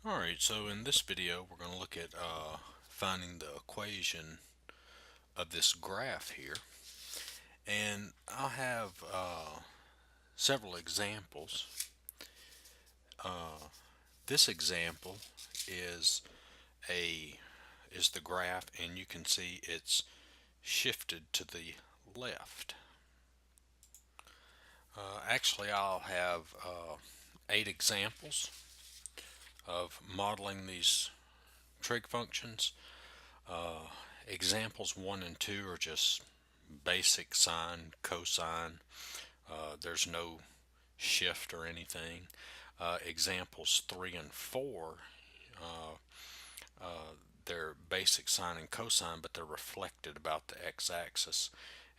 Alright, so in this video we're going to look at finding the equation of this graph here, and I'll have several examples. This example is a is the graph, and you can see it's shifted to the left. Actually, I'll have 8 examples of modeling these trig functions. Examples 1 and 2 are just basic sine, cosine. There's no shift or anything. Examples 3 and 4, they're basic sine and cosine, but they're reflected about the x-axis.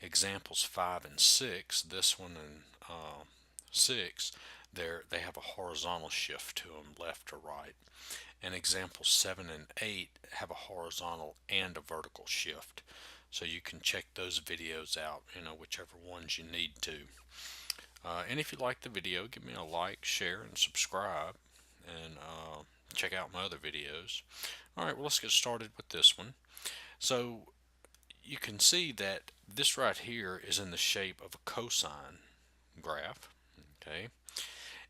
Examples 5 and 6, this one and 6, they have a horizontal shift to them, left or right. And examples 7 and 8 have a horizontal and a vertical shift. So you can check those videos out, whichever ones you need to. And if you like the video, give me a like, share, and subscribe, and check out my other videos. Alright, well, let's get started with this one. So you can see that this right here is in the shape of a cosine graph. Okay,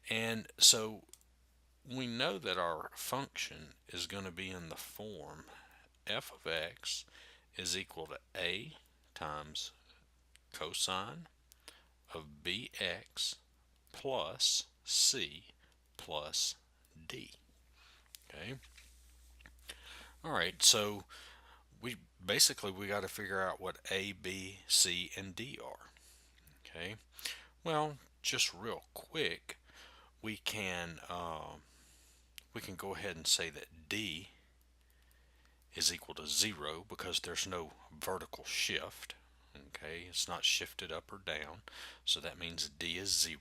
and so we know that our function is going to be in the form f of x is equal to a times cosine of bx plus c plus d. Okay. All right. So we got to figure out what a, b, c, and d are. Okay. Well, just real quick, we can go ahead and say that d is equal to 0 because there's no vertical shift. Okay, it's not shifted up or down, so that means d is 0.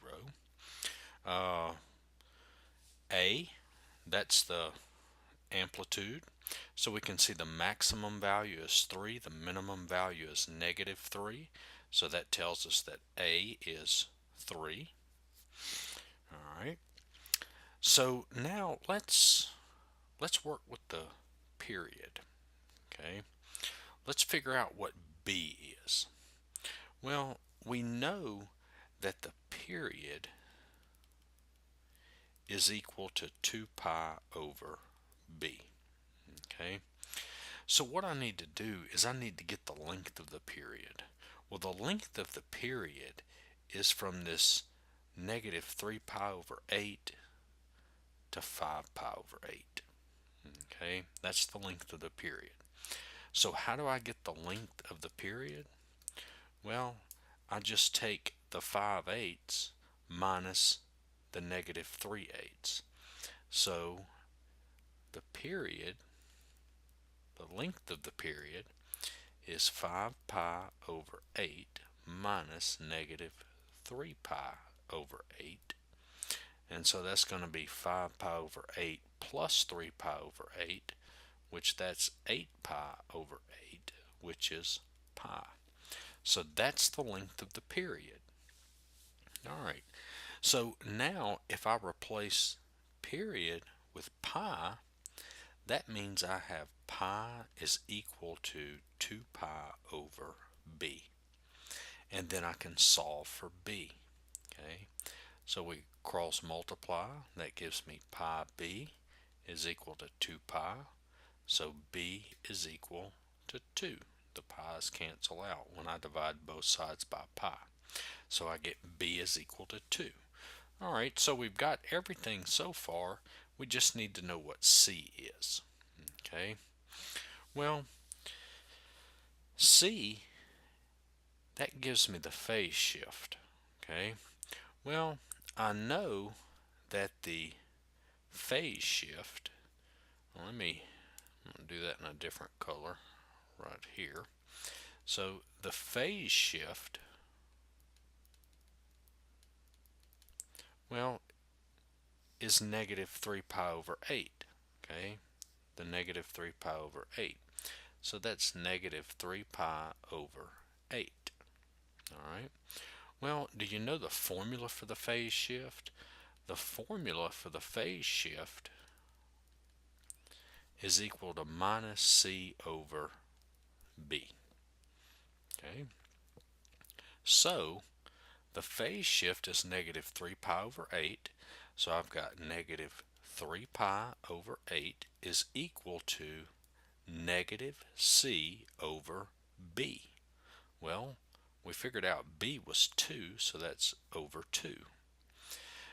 A, that's the amplitude, so we can see the maximum value is 3, the minimum value is -3, so that tells us that A is 3. Alright, so now let's work with the period. Okay, let's figure out what B is. Well, we know that the period is equal to 2 pi over b. Okay, so what I need to do is I need to get the length of the period. Well, the length of the period is from this -3 pi over 8 to 5 pi over 8. Okay, that's the length of the period. So how do I get the length of the period? Well, I just take the 5/8 minus the -3/8. So the period, the length of the period, is 5 pi over 8 minus -3 pi over 8. And so that's going to be 5 pi over 8 plus 3 pi over 8, which that's 8 pi over 8, which is pi. So that's the length of the period. Alright, so now if I replace period with pi, that means I have pi is equal to 2 pi over b. And then I can solve for b. Okay, so we cross multiply. That gives me pi b is equal to 2 pi. So b is equal to 2. The pi's cancel out when I divide both sides by pi. So I get b is equal to 2. Alright, so we've got everything so far. We just need to know what c is. Okay, well, c, that gives me the phase shift. Okay, well, I know that the phase shift, let me do that in a different color right here. So the phase shift, well, is -3 pi over 8. Okay, the -3 pi over 8. So that's -3 pi over 8. Alright, well, do you know the formula for the phase shift? The formula for the phase shift is equal to minus c over b. Okay, so the phase shift is negative 3 pi over 8. So I've got negative 3 pi over 8 is equal to negative c over b. Well, we figured out b was 2, so that's over 2.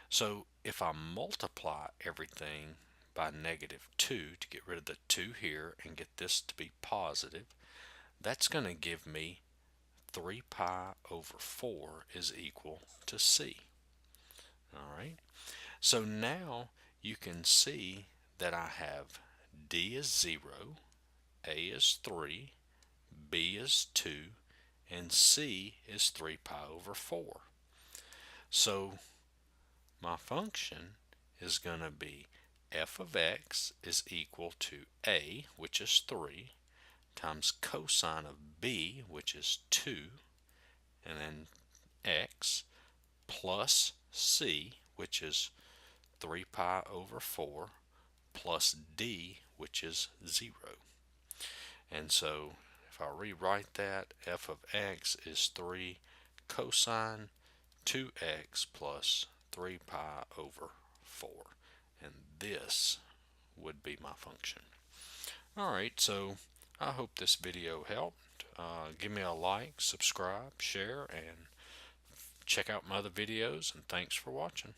So if I multiply everything by negative 2 to get rid of the 2 here and get this to be positive, that's going to give me 3 pi over 4 is equal to c. All right, so now you can see that I have d is 0, a is 3, b is 2, and c is 3 pi over 4. So my function is going to be f of x is equal to a, which is 3, times cosine of b, which is 2, and then x, plus c, which is 3 pi over 4, plus d, which is 0. And so if I rewrite that, f of x is 3 cosine 2x plus 3 pi over 4. And this would be my function. Alright, so I hope this video helped. Give me a like, subscribe, share, and check out my other videos, and thanks for watching.